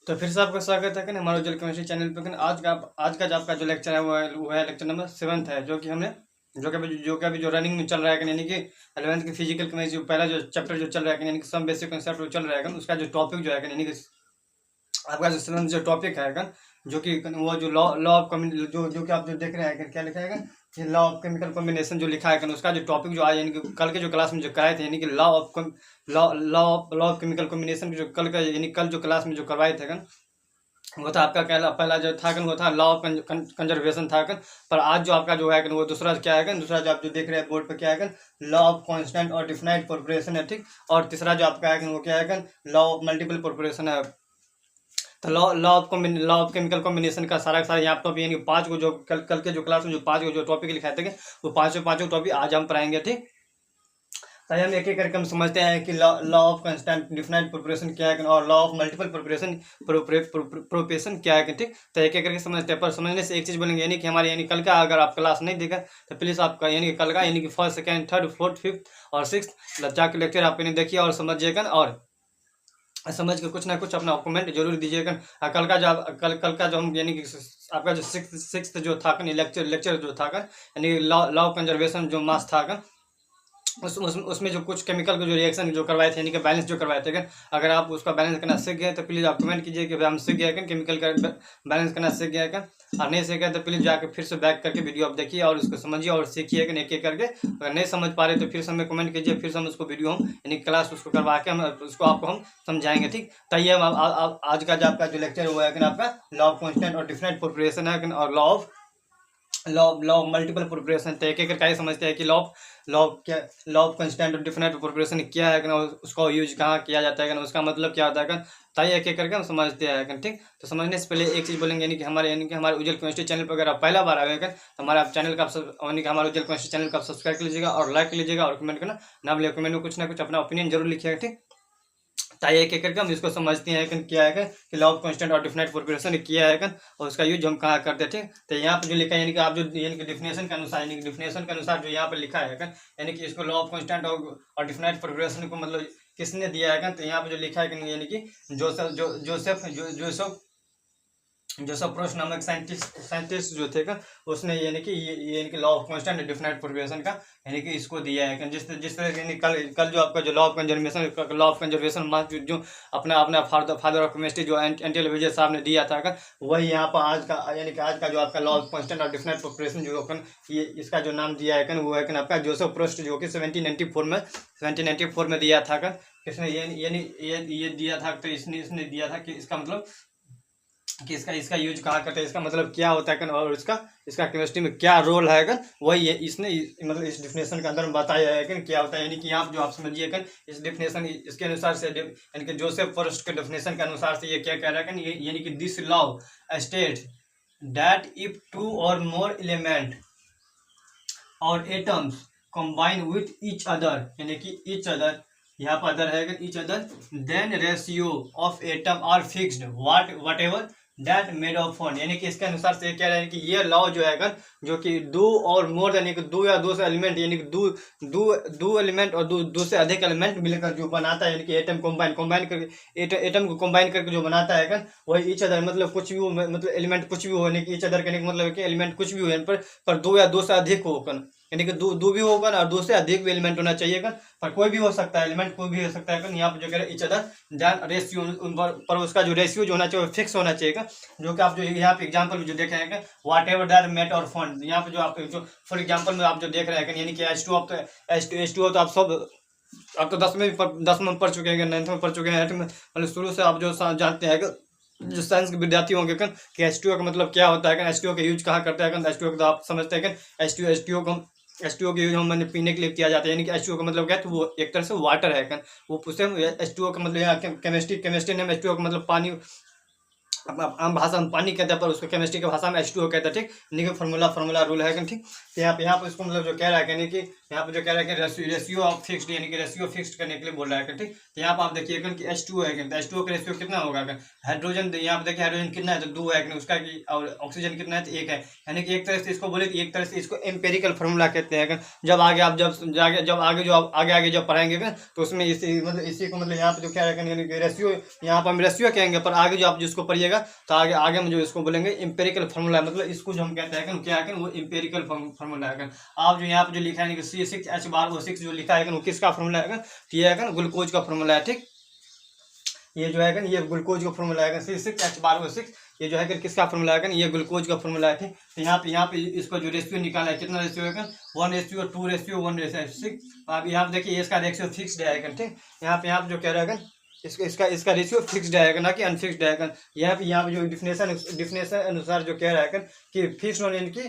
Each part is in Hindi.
तो फिर से आपका स्वागत है कि हमारे उज्जवल केमिस्ट्री चैनल पर। आज का जो आपका जो लेक्चर है वो है लेक्चर नंबर 7 है, जो कि हमने जो कि अभी जो रनिंग में चल रहा है, यानी कि 11th की फिजिकल केमिस्ट्री पहला जो चैप्टर जो चल रहा है, यानी कि सम बेसिक कंसेप्ट जो चल रहा है, उसका जो टॉपिक जो है, यानी कि आपका जो 7 जो टॉपिक है, जो कि वो जो लॉ लॉ ऑफ जो कि आप जो देख रहे हैं, क्या लिखा है कि लॉ ऑफ केमिकल कॉम्बिनेशन जो लिखा है, उसका जो टॉपिक जो आज यानी कि कल के जो क्लास में जो कराए थे, यानी कि लॉ ऑफ केमिकल कॉम्बिनेशन जो कल का यानी कल जो क्लास में जो करवाए थे, वो था आपका पहला जो था वो था लॉ ऑफ कंजर्वेशन था। पर आज जो आपका जो है वो दूसरा क्या है, दूसरा जो आप जो देख रहे हैं बोर्ड पर क्या है, लॉ ऑफ कांस्टेंट और डिफिनाइट प्रोपोर्शन है, ठीक। और तीसरा जो आपका है वो क्या है, लॉ ऑफ मल्टीपल प्रोपोर्शन है। तो लॉ ऑफ केमिकल कॉम्बिनेशन का सारा यहाँ पर यानी 5 को जो कल के जो क्लास में जो 5 को जो टॉपिक लिखाए थे, वो पाँचों टॉपिक आज हम पढ़ाएंगे, ठीक। तो हम एक एक करके हम समझते हैं कि law of constant definite proportion क्या है और लॉ ऑफ मल्टीपल प्रोपोर्शन क्या है, ठीक। तो एक एक करके समझते हैं। पर समझने से एक चीज़ बोलेंगे, यानी कि हमारे यानी कल का अगर आप क्लास नहीं देखा तो प्लीज़ आपका यानी कि कल का यानी कि 1st, 2nd, 3rd, 4th, 5th और 6th जाके लेक्चर आपने देखिए और समझिएगा, और समझ के कुछ ना कुछ अपना कमेंट जरूर दीजिएगा। कल का जो हम यानी कि आपका जो सिक्स जो था लेक्चर जो था यानी लॉ ऑफ कंजर्वेशन जो मास था, उसमें जो कुछ केमिकल के जो रिएक्शन जो करवाए थे, यानी कि बैलेंस जो करवाए थे, अगर आप उसका बैलेंस करना सीख गए तो प्लीज़ आप कमेंट कीजिए कि भाई हम सीख गए केमिकल का बैलेंस करना सीख गया और नहीं सीख गए तो प्लीज़ जाकर फिर से बैक करके वीडियो आप देखिए और उसको समझिए और सीखिए एक एक करके। अगर नहीं समझ पा रहे तो फिर से हमें कमेंट कीजिए, फिर से हम उसको वीडियो हम यानी क्लास उसको करवा के हम उसको आपको हम समझाएंगे, ठीक। तो ये आज का जो आपका जो लेक्चर हुआ है आपका लॉ ऑफ कांस्टेंट और डिफरेंट प्रोपोर्शन है और लॉ ऑफ मल्टीपल प्रोपोर्शन। तो एक एक करके समझते हैं कि लॉ ऑफ कांस्टेंट और डिफरेंट प्रोपोर्शन क्या है, उसका यूज कहाँ किया जाता है, उसका मतलब क्या होता है, ताकि एक एक करके हम समझते हैं, ठीक। तो समझने से पहले एक चीज़ बोलेंगे, यानी कि हमारे उज्जवल केमिस्ट्री चैनल पर अगर आप पहला बार आए हैं तो हमारे आप चैनल का यानी कि हमारे उज्जवल केमिस्ट्री चैनल का सब्सक्राइब कर लीजिएगा और लाइक कर लीजिएगा और कमेंट करना ना भूलिए। कमेंट में कुछ ना कुछ अपना ओपिनियन जरूर लिखिएगा, ठीक। ताकि एक एक करके हम इसको समझते हैं क्या है कि लॉ ऑफ कांस्टेंट और डिफिनाइट प्रोपोर्शन क्या है और उसका यूज हम कहाँ करते थे। तो यहाँ पर जो लिखा है, यानी कि आप जो यानी कि डिफिनेशन के अनुसार जो यहाँ पर लिखा है, यानी कि इसको लॉ ऑफ कांस्टेंट और डिफिनाइट प्रोपोर्शन को मतलब किसने दिया है, तो यहाँ पर जो लिखा है यानी कि जोसेफ प्रोस्ट नामक साइंटिस्ट जो थे उसने यानी कि law of constant definite proportion का यानी कि इसको दिया है। जिस तरह यानी कल जो आपका जो लॉ ऑफ कंजर्वेशन मास जो अपना फादर ऑफ केमिस्ट्री जो एंटी विजय साहब ने दिया था, वही यहाँ पर आज का जो आपका लॉ ऑफ कांस्टेंट और डिफिनाइट प्रोपोर्शन जो ये इसका जो नाम दिया है वो है आपका जोसेफ प्रोस्ट, जो कि 1794 में दिया था। किसने ये दिया था, तो इसने दिया था कि इसका मतलब कि इसका यूज कहाँ करते हैं, इसका मतलब क्या होता है और इसका केमिस्ट्री में क्या रोल है, वही इसने मतलब इस डिफिनेशन के अंदर बताया है क्या होता है। यानी कि यहाँ जो आप समझिए इस डिफिनेशन इसके अनुसार से यानी कि जोसेफ फर्स्ट के डिफिनेशन के अनुसार से ये क्या कह रहा है, यानी कि this law states that if 2 or more element or atoms combine with each other, यानी कि ईच अदर यहाँ पर अदर है each other, then ratio of atom are fixed whatever that made of one. यानी कि इसके अनुसार से क्या है कि ये लॉ जो है जो कि 2 और मोर यानी कि 2 या 2 से एलिमेंट यानी कि दो एलिमेंट और दो से अधिक एलिमेंट मिलकर जो बनाता है, यानी कि एटम कंबाइन करके एटम को कंबाइन करके जो बनाता है वही ईच अदर मतलब कुछ भी हो, मतलब एलिमेंट कुछ भी हो, यानी कि ईच अदर कहने का मतलब कि एलिमेंट कुछ भी हो पर 2 या 2 से अधिक हो, यानी कि दो भी होगा और 2 से अधिक भी एलिमेंट होना चाहिए, पर कोई भी हो सकता है, एलिमेंट कोई भी हो सकता है। यहाँ पर जो कह रहे ईच अदर देन रेशियो पर उसका जो रेशियो जो होना चाहिए फिक्स होना चाहिए, जो कि आप जो यहाँ पे एग्जांपल जो देख रहे हैं व्हाट एवर दैट मेट और फॉन्ट, यहाँ पे जो आप जो फॉर एग्जांपल में आप जो देख रहे हैं यानी कि H2O तो आप तो 10 में पढ़ चुके हैं, 9th में पढ़ चुके हैं, 8th में मतलब शुरू से आप जो जानते हैं जो साइंस के विद्यार्थी होंगे कि H2O का मतलब क्या होता है, H2O का यूज कहाँ करते हैं, H2O को तो आप समझते हैं H2O के यूज हम पीने के लिए किया जाता है, यानी कि H2O का मतलब क्या है, तो वो एक तरह से वाटर है, वो उससे H2O का मतलब यहाँ केमिस्ट्री नेम H2O का मतलब पानी, आम भाषा में पानी कहते हैं, पर उसको केमिस्ट्री की भाषा में H2O कहते हैं, ठीक। यानी कि फार्मूला रूल है, ठीक। तो यहाँ पर इसको मतलब जो कह रहा है यानी कि यहाँ पे जो कह रहा है कि रेशियो ऑफ फिक्स्ड, यानी कि रेशियो फिक्स्ड करने के लिए बोल रहा है, ठीक। तो यहाँ पे आप देखिए कि H2 है, तो H2 का रेशियो कितना होगा, हाइड्रोजन, यहाँ पे देखिए हाइड्रोजन कितना है, तो 2 है, उसका की, और ऑक्सीजन कितना है, तो 1 है। यानी कि एक तरह से इसको बोले, एक तरह से इसको एम्पेरिकल फार्मूला कहते हैं। जब आगे आप जब आगे जब पढ़ाएंगे तो उसमें इसी को मतलब यहाँ पे जो क्या है, यानी कि रेशियो, यहाँ पर हम रेशियो कहेंगे, पर आगे जो आप जिसको पढ़िएगा तो आगे आगे में जो इसको बोलेंगे एम्पेरिकल फार्मूला, मतलब इसको जो हम कहते हैं क्या है, वो एम्पेरिकल फार्मूला है। आप जो यहाँ पे जो लिखा है C6H12O6 जो लिखा है वो किसका फार्मूला है, तो ये है ग्लूकोज का फार्मूला है, ठीक। ये जो है ये ग्लूकोज का फार्मूला है C6H12O6, ये जो है किसका फार्मूला है, ये ग्लूकोज का फार्मूला है, ठीक। तो यहाँ पे इसको जो रेशियो निकाला है, कितना रेशियो है, 1:2:1:6। अब यहाँ पे देखिए इसका रेशियो फिक्स्ड है, ठीक। यहाँ पे जो कह रहा है इसका रेशियो फिक्स्ड आएगा, ना कि अनफिक्स्ड आएगा। यहाँ पे जो डिफिनेशन अनुसार जो कह रहा है कि फिक्स्ड होने, यानी कि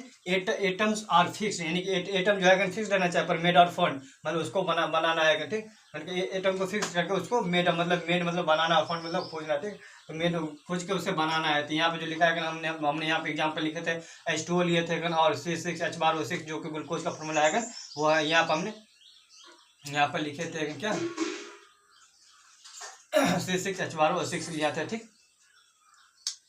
एटम्स आर फिक्स्ड, यानी कि एटम जो है फिक्स्ड रहना चाहिए, पर मेड और फॉर्म मतलब उसको बनाना है, ठीक। यानी कि एटम को फिक्स करके उसको मेड मतलब बनाना, फॉर्म मतलब खोजना, ठीक। तो मेड खोज के उसे बनाना है। तो यहाँ पे जो लिखा है हमने यहाँ पे एग्जाम्पल लिखे थे, H2O लिए थे और C6H12O6 जो कि ग्लूकोज का फॉर्मूला है, वो है यहाँ पर हमने यहाँ पर लिखे थे क्या, C6H12O6 लिया था, ठीक।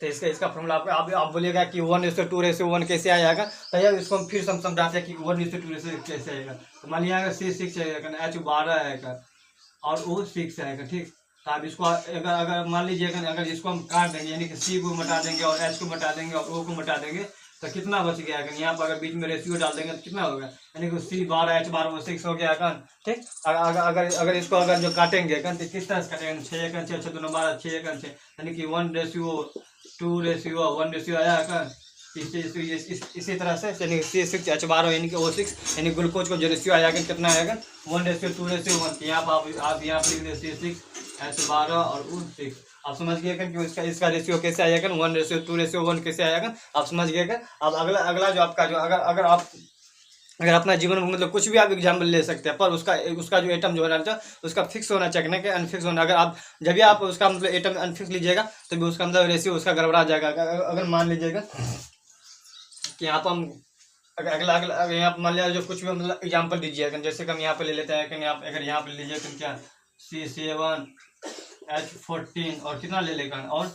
तो इसका फॉर्मूला आप बोलिएगा कि 1:2:1 कैसे आएगा, तो यार इसको हम फिर समझाते हैं कि 1:2 कैसे आएगा। तो मान लिया C6 आएगा, H12 आएगा और O6 आएगा, ठीक। तो आप इसको अगर मान लीजिएगा, अगर इसको हम काट देंगे, यानी कि C को मिटा देंगे और H को मिटा देंगे और O को मिटा देंगे, तो कितना बच गया, यहाँ पर अगर बीच में रेशियो डाल देंगे तो कितना होगा, यानी कि C12H12O6 हो गया, ठीक। अगर इसको अगर जो काटेंगे तो किस तरह से काटेंगे, 6 6 2 12 6 6, यानी कि 1:2:1 आया। इसी तरह से यानी C6H12 यानी कि O6 यानी ग्लूकोज को जो रेशियो आया कितना आएगा, 1:2:1। यहाँ पर आप यहाँ पर लिख दे C6H12 और O6। आप समझ गए कि इसका रेशियो कैसे आएगा, 1:2:1 कैसे आएगा, आप समझ गए। अब अगला जो आपका जो अगर अपना जीवन में मतलब कुछ भी आप एग्जाम्पल ले सकते हैं, पर उसका जो एटम जो होना चाहिए उसका फिक्स होना चाहिए, ना कि अनफिक्स होना। अगर आप जब भी आप उसका मतलब एटम अनफिक्स लीजिएगा तो भी उसका मतलब रेशियो उसका गड़बड़ा जाएगा। अगर मान लीजिएगा कि यहाँ पर हम अगला यहाँ पर मान लिया जो कुछ भी मतलब एग्जाम्पल दीजिएगा, जैसे कि हम यहाँ पे ले लेते हैं कि आप अगर यहाँ पे लीजिए तो क्या C7H14 और कितना ले लेगा, और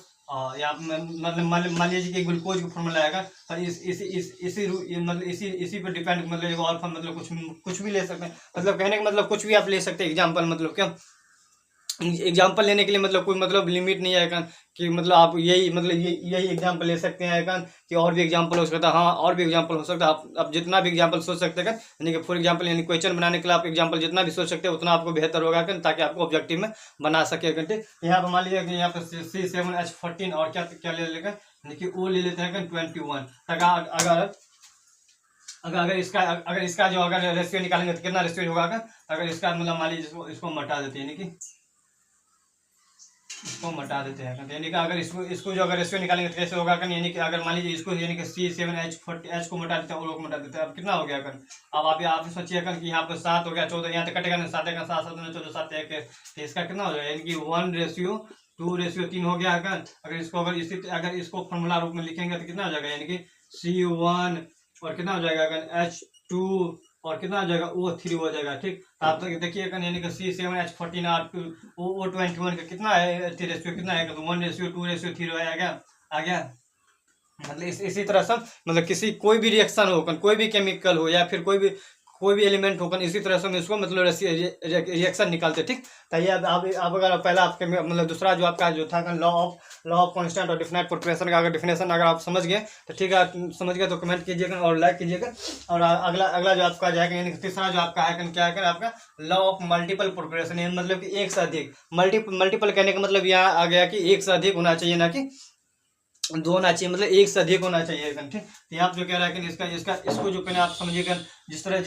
यहाँ मतलब मान लीजिए कि ग्लूकोज का फॉर्मूला आएगा, पर इसी पर डिपेंड मतलब और मतलब कुछ भी ले सकते हैं, मतलब कहने का मतलब कुछ भी आप ले सकते हैं एग्जाम्पल, मतलब क्या एग्जाम्पल लेने के लिए मतलब कोई मतलब लिमिट नहीं है कि मतलब आप यही एग्जाम्पल ले सकते हैं कि और भी एग्जाम्पल हो सकता है। हाँ, और भी एग्जाम्पल हो सकता है, आप जितना भी एग्जाम्पल सोच सकते हैं, यानी कि फॉर एग्जाम्पल यानी क्वेश्चन बनाने के लिए आप एग्जाम्पल जितना भी सोच सकते हैं उतना आपको बेहतर होगा, ताकि आपको ऑब्जेक्टिव में बना सके। यहाँ पर मान लीजिए कि यहाँ पर C7H14 और क्या ले लेगा, यानी कि O ले लेते हैं 21। अगर इसका जो अगर रेशियो निकालेंगे तो कितना रेशियो होगा, अगर इसका मतलब मान लीजिए इसको हटा देते हैं, यानी कि इसको हटा देते हैं, यानी कि अगर इसको जो अगर रेशियो निकालेंगे तो कैसे होगा, यानी कि अगर मान लीजिए इसको यानी कि C7H को हटा देते हैं, O को हटा देते हैं, अब कितना हो गया। अब आप सोचिए कि यहाँ पर 7 हो गया, 14 यहाँ तक कटेगा, 7 का 7 14 7 1, इसका कितना हो जाएगा, यानी कि 1:2:3 हो गया। अगर इसको फॉर्मूला रूप में लिखेंगे तो कितना हो जाएगा, यानी कि C1 और कितना हो जाएगा H2 और कितना हो जाएगा O3 हो जाएगा, ठीक। आप तो देखिए यानी कि C7H14 और O21 का कितना है रेशियो, कितना है 1:2:3 आ गया। मतलब इसी तरह से मतलब कोई भी रिएक्शन हो, कोई भी केमिकल हो या फिर कोई भी एलिमेंट होकर इसी तरह से हम इसको मतलब रिएक्शन निकालते, ठीक। तो ये आप अगर पहला आपके मतलब दूसरा जो आपका जो था लॉ ऑफ कांस्टेंट और डिफिनाइट प्रोपोर्शन का अगर डिफिनेशन अगर आप समझ गए तो ठीक है, समझ गए तो कमेंट कीजिएगा और लाइक कीजिएगा। और अगला जो आपका जाएगा यानी तीसरा जो आपका है क्या है आपका लॉ ऑफ मल्टीपल प्रोपोर्शन, मतलब कि एक से अधिक। मल्टीपल कहने का मतलब यहाँ आ गया कि एक से अधिक होना चाहिए, ना कि दो होना चाहिए, मतलब एक से अधिक होना चाहिए, ठीक। तो यहाँ जो कह रहा है कि इसको जो कहना आप समझिएगा, जिस तरह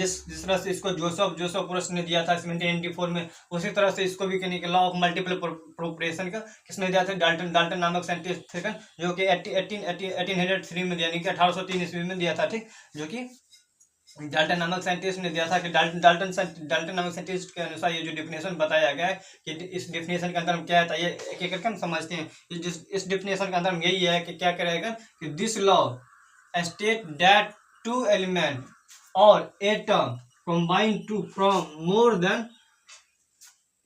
से इसको जोसेफ पुरस ने दिया था 1794 में, उसी तरह से इसको भी कहने के लॉ ऑफ मल्टीपल प्रोपोर्शन का किसने दिया था, डाल्टन नामक साइंटिस्ट थे, जो कि 1803 में यानी कि 1803 ईस्वी में दिया था, ठीक। जो कि डाल्टन नामक साइंटिस्ट ने दिया था कि डाल्टन नामक साइंटिस्ट के अनुसार ये जो डेफिनेशन बताया गया है कि इस डेफिनेशन के अंदर हम क्या है, ये एक एक करके हम समझते हैं। इस डेफिनेशन के अंदर हम यही है कि क्या करेगा कि this law state that 2 element और atom combine to from more than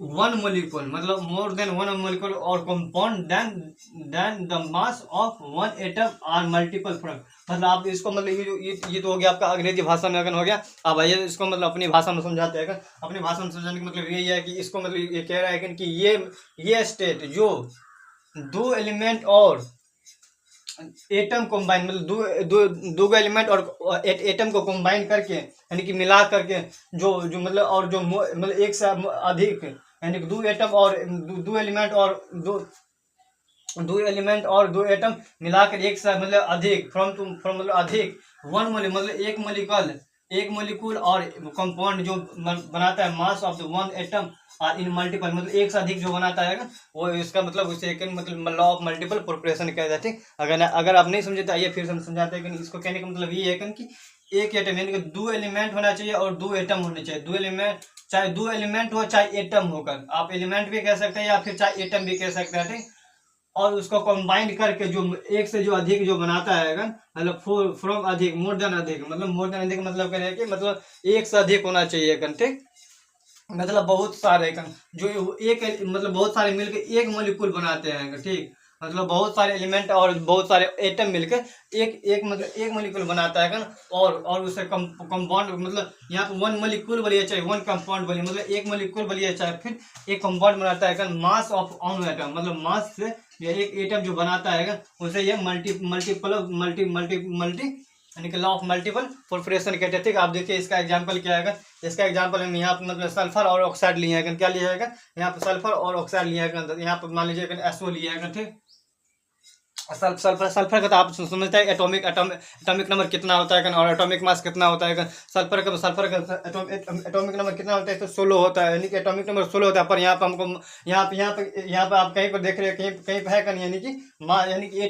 one molecule, मतलब मोर देन वन मोलिक्यूल और compound then the mass of one atom are multiple from. मतलब आप इसको मतलब ये तो हो गया आपका अंग्रेजी भाषा में अगर हो गया। अब आइए इसको मतलब अपनी भाषा में समझाते हैं। अगर अपनी भाषा में समझाने का मतलब यही है कि इसको मतलब ये कह रहा है कि ये स्टेट जो दो एलिमेंट और एटम कंबाइन, मतलब दो एलिमेंट और एटम को कंबाइन करके यानी कि मिला करके जो जो मतलब और जो मतलब एक से अधिक यानी कि दो एटम और दो एलिमेंट और दो एटम मिलाकर एक से मतलब अधिक फ्रॉम मतलब अधिक वन मतलब एक मोलिक्यूल और कंपाउंड जो बनाता है mass of the one atom और इन मल्टीपल, मतलब एक से अधिक जो बनाता है वो इसका मतलब उसे मतलब लॉ ऑफ मल्टीपल प्रोपरेशन कहते हैं। ठीक, अगर आप नहीं समझे तो आइए फिर से हम समझाते हैं कि इसको कहने का मतलब ये है कि एक एटम यानी कि दो एलिमेंट होना चाहिए और दो एटम होने चाहिए। दो एलिमेंट, चाहे दो एलिमेंट हो चाहे एटम होकर, आप एलिमेंट भी कह सकते हैं या फिर चाहे एटम भी कह सकते हैं। ठीक, और उसको कंबाइन करके जो एक से जो अधिक जो बनाता है मतलब फ्रॉम अधिक मोर देन अधिक, मतलब मोर देन अधिक मतलब कह रहे हैं कि मतलब एक से अधिक होना चाहिए। ठीक, मतलब बहुत सारे जो एक मतलब बहुत सारे मिलकर एक मॉलिक्यूल बनाते हैं। ठीक, मतलब बहुत सारे एलिमेंट और बहुत सारे एटम मिलकर एक मतलब एक मॉलिक्यूल बनाता है और उसे कंपाउंड, मतलब यहाँ पे वन मॉलिक्यूल बोलिए चाहे वन कंपाउंड बोलिए, मतलब एक मॉलिक्यूल बोलिए चाहे फिर एक कंपाउंड बनाता है मास ऑफ ऑन एटम, मतलब मास से एक एटम जो बनाता है उसे ये मल्टी यानी कि लॉ ऑफ मल्टीपल प्रोपरेशन कहते हैं। ठीक, आप देखिए इसका एग्जांपल क्या है। इसका एग्जांपल हम यहाँ पे मतलब सल्फर और ऑक्साइड लिए हैं। क्या लिया है? यहाँ पे सल्फर और ऑक्साइड लिया है। यहाँ पे मान लीजिए SO लिया है। ठीक, सल्फर का तो आप समझते हैं एटॉमिक नंबर कितना होता है और एटॉमिक मास कितना होता है। सल्फर का एटॉमिक नंबर कितना होता है तो 16 होता है, यानी कि एटॉमिक नंबर 16 होता है। पर यहाँ पे हमको यहाँ पे आप कहीं पर देख रहे हैं कहीं पे है कहीं, यानी कि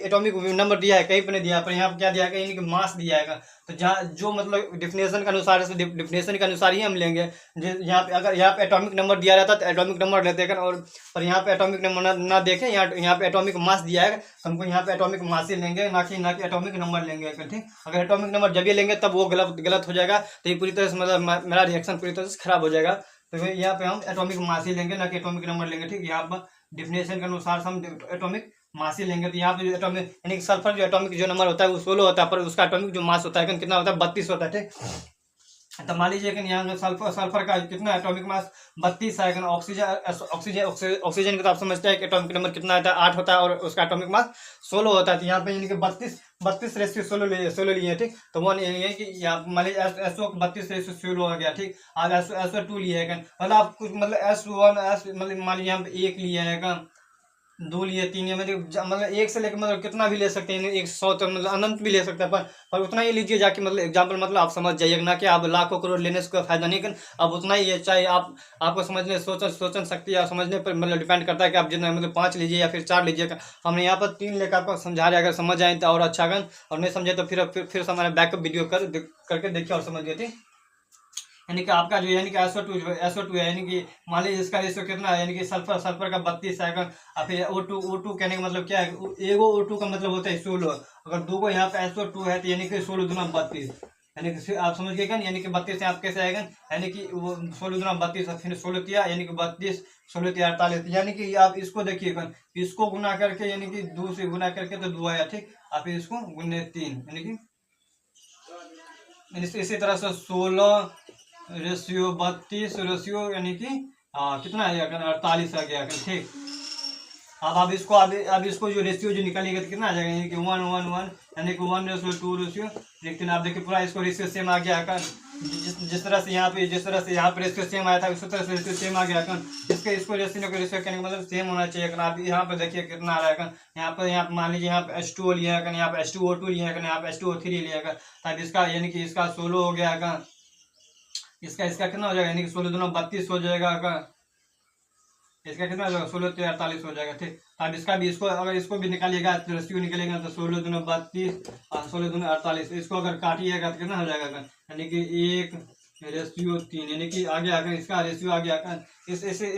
एटॉमिक नंबर दिया है, कहीं पर नहीं दिया। पर यहाँ पे क्या दिया है यानी कि मास दिया है। तो जहाँ जो मतलब डिफिनेशन के अनुसार से डिफिनेशन के अनुसार ही हम लेंगे। यहाँ पे अगर यहाँ पे एटॉमिक नंबर दिया रहता तो एटॉमिक नंबर लेते हैं और पर यहाँ पे एटॉमिक नंबर ना देखें, यहाँ पे एटॉमिक मास दिया है, हमको यहाँ पे एटॉमिक मास ही लेंगे ना कि एटॉमिक नंबर लेंगे। ठीक, अगर एटॉमिक नंबर जब ये लेंगे तब वो गलत हो जाएगा। तो ये पूरी तरह से मतलब मेरा रिएक्शन पूरी तरह से खराब हो जाएगा। तो यहाँ पे हम एटॉमिक मास ही लेंगे ना कि एटॉमिक नंबर लेंगे। ठीक, यहाँ पर डिफिनेशन के अनुसार हम एटॉमिक मास ही लेंगे। तो यहाँ पे जो एटॉमिक यानी कि सल्फर जो एटॉमिक जो नंबर होता है वो 16 होता है, पर उसका एटॉमिक जो मास होता है कितना होता है 32 होता है। ठीक, तो मान लीजिए कि यहाँ सल्फर का कितना एटॉमिक मास 32 है। ऑक्सीजन का तो आप समझते हैं कि एटॉमिक नंबर कितना होता है 8 होता है और उसका एटॉमिक मास 16 होता है। तो यहाँ पे यानी कि 32:16 लिए। ठीक, तो वो ये कि यहाँ मान लीजिए SO 32:16 हो गया। ठीक, अब SO2 लिए है, मतलब आप कुछ मतलब S1 मतलब मान लीजिए यहाँ पे 1 लिए है, 2 लिए, 3 लिए, मतलब 1 से लेकर मतलब कितना भी ले सकते हैं, 100 तक मतलब अनंत भी ले सकते हैं। पर उतना ही लीजिए जाके, मतलब एग्जाम्पल मतलब आप समझ जाइएगा ना कि आप लाखों करोड़ लेने से कोई फायदा नहीं कर। अब उतना ही है, चाहे आपको समझने सोचन शक्ति या समझने पर मतलब डिपेंड करता है कि आप जितना मतलब 5 लीजिए या फिर 4 लीजिएगा। हमने यहाँ पर 3 लेकर आपको समझा रहे, अगर समझ आए तो और अच्छा कर, और नहीं समझे तो फिर हमारे बैकअप वीडियो करके देखिए और समझ गए। ठीक, यानी कि आपका जो यानी कि SO2 है, यानी कि मान लीजिए इसका रेशियो कितना है, यानी कि सल्फर का 32 है। और फिर O2 कहने का मतलब क्या है, एगो O2 का मतलब होता है 16। अगर दो को यहाँ पे SO2 है तो यानी कि 16 दूना 32, यानी कि आप समझ गए क्या, यानी कि 32 से आप कैसे आएगा, यानी कि वो 16 दूना 32 फिर 16 किया यानी कि 32, 16 3 48, यानी कि आप इसको देखिएगा, इसको गुना करके यानी कि 2 से गुना करके तो 2 आया। ठीक, आप इसको गुने 3 यानी कि इसी तरह से 16 रेशियो 32 रेशियो यानी कि कितना आ गया 48 आ गया। ठीक, अब इसको जो रेशियो जो निकालिएगा तो कितना आ जाएगा, यानी कि 1 1 1 यानी कि 1:2 रेशियो। लेकिन आप देखिए पूरा इसको रेशियो सेम आ गया है। जिस तरह से यहाँ पे रेशियो सेम आया था उसी तरह से रेशियो सेम आ गया है। इसको रेशियो कहने का मतलब सेम होना चाहिए। आप यहाँ पे देखिए कितना आ रहा है, यहाँ पे मान लीजिए यहाँ पे H2O लिया है, यहाँ पे H2O2 लिया है, यहाँ पे H2O3 लिया है। तब इसका यानी कि इसका 16 हो गया है, इसका कितना हो जाएगा, यानी कि 16 दूना 32 हो जाएगा। इसका कितना हो जाएगा 16 3 48 हो जाएगा। ठीक, अब इसका भी अगर इसको भी निकालिएगा तो रेशियो निकलेगा तो 16 दूना 32 और 16 दूना 48। इसको अगर काटिएगा तो कितना हो जाएगा, यानी कि 1 रेशियो 3, यानी कि आगे आकर इसका रेशियो आगे आकर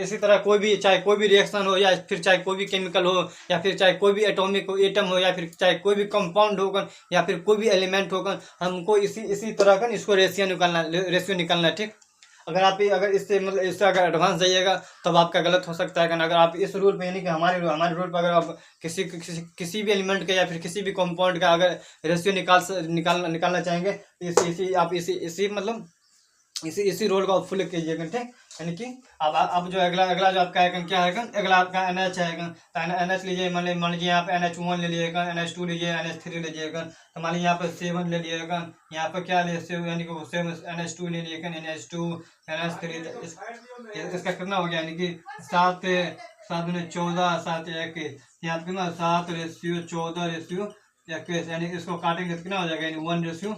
इसी तरह कोई भी, चाहे कोई भी रिएक्शन हो, या फिर चाहे कोई भी केमिकल हो, या फिर चाहे कोई भी एटॉमिक एटम हो, या फिर चाहे कोई भी कंपाउंड होगा, या फिर कोई भी एलिमेंट होगा, हमको इसी तरह का इसको रेशियो निकालना है। ठीक, अगर इससे अगर एडवांस जाइएगा तब आपका गलत हो सकता है। अगर आप इस रूल पे, यानी कि हमारे रूल पर अगर आप किसी भी एलिमेंट का या फिर किसी भी कंपाउंड का अगर रेशियो निकालना चाहेंगे तो इसी रोल को फॉलो कीजिएगा। ठीक, यानी कि अब जो अगला जो आपका आइकन क्या है, अगला आपका NH है। तो NH लीजिए, मान लीजिए यहाँ पे NH1 ले लीजिएगा, NH2 लीजिए, NH3 लीजिएगा। तो मान लीजिए यहाँ पे 7 ले लीजिएगा, यहाँ पे क्या ले, यानी कि 7 NH2 ले लीजिएगा, NH2 NH3। इसका कितना हो गया, यानी कि 7 7 में 14 7 21, यहाँ पे कितना 7 रेशियो 14 रेशियो 21, यानी कि इसको काटेंगे तो कितना हो जाएगा, यानी 1 रेशियो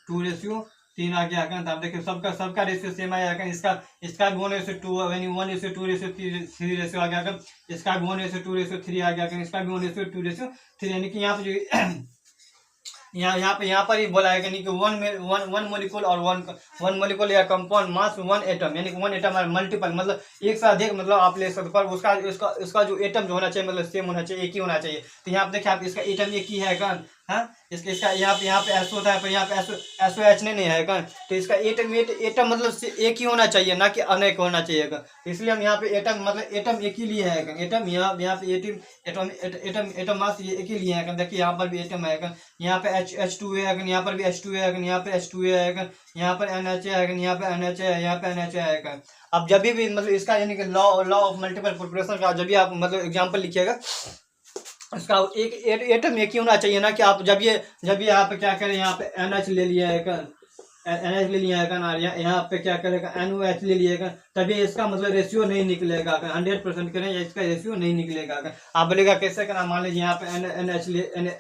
2 रेशियो 3 आ गया। तो आप देखिए सबका रेशियो सेम आया। इसका 1:2, यानी 1:2 रेशियो 3 रेशियो आ गया। इसका 1:2 रेशियो 3 आ गया। इसका भी 1:2 रेशियो 3, यानी कि यहाँ पे जो यहाँ पर ही बोला है कि वन मोलिकुल और वन मोलिकुल या कंपाउंड मास 1 एटम, यानी कि 1 एटम और मल्टीपल, मतलब एक से अधिक, मतलब आप ले सकते, पर उसका जो एटम जो होना चाहिए मतलब सेम होना चाहिए, एक ही होना चाहिए। तो यहाँ पे देखिए आप, इसका एटम एक ही है का, हाँ, इसका यहाँ पे SO होता है, पर यहाँ पे SOH नहीं है का। तो इसका एटम मतलब एक ही होना चाहिए, ना कि अनेक होना चाहिए का। इसलिए हम यहाँ पे एटम एक ही लिए है। एटम यहाँ पे एटम मास ये एक ही लिए है। देखिए यहाँ पर भी एटम है, यहाँ पे H2 है, यहाँ पर भी H2 है, यहाँ पे H2 है, यहाँ पर NH है, यहाँ पे NH है, यहाँ पे NH है। अब जब भी मतलब इसका, यानी कि लॉ ऑफ मल्टीपल प्रोपोर्शन का जब भी आप मतलब एग्जाम्पल लिखिएगा, इसका एक एटम एक ही होना चाहिए, ना कि आप जब ये यहाँ पे क्या करें, यहाँ पे NH ले लिया है, NH ले लिया है ना, यहाँ पे क्या करेगा NOH ले लिएगा, तभी इसका मतलब रेशियो नहीं निकलेगा। 100% करें इसका रेशियो नहीं निकलेगा। आप बोलेगा कैसे करना, मान लीजिए यहाँ पे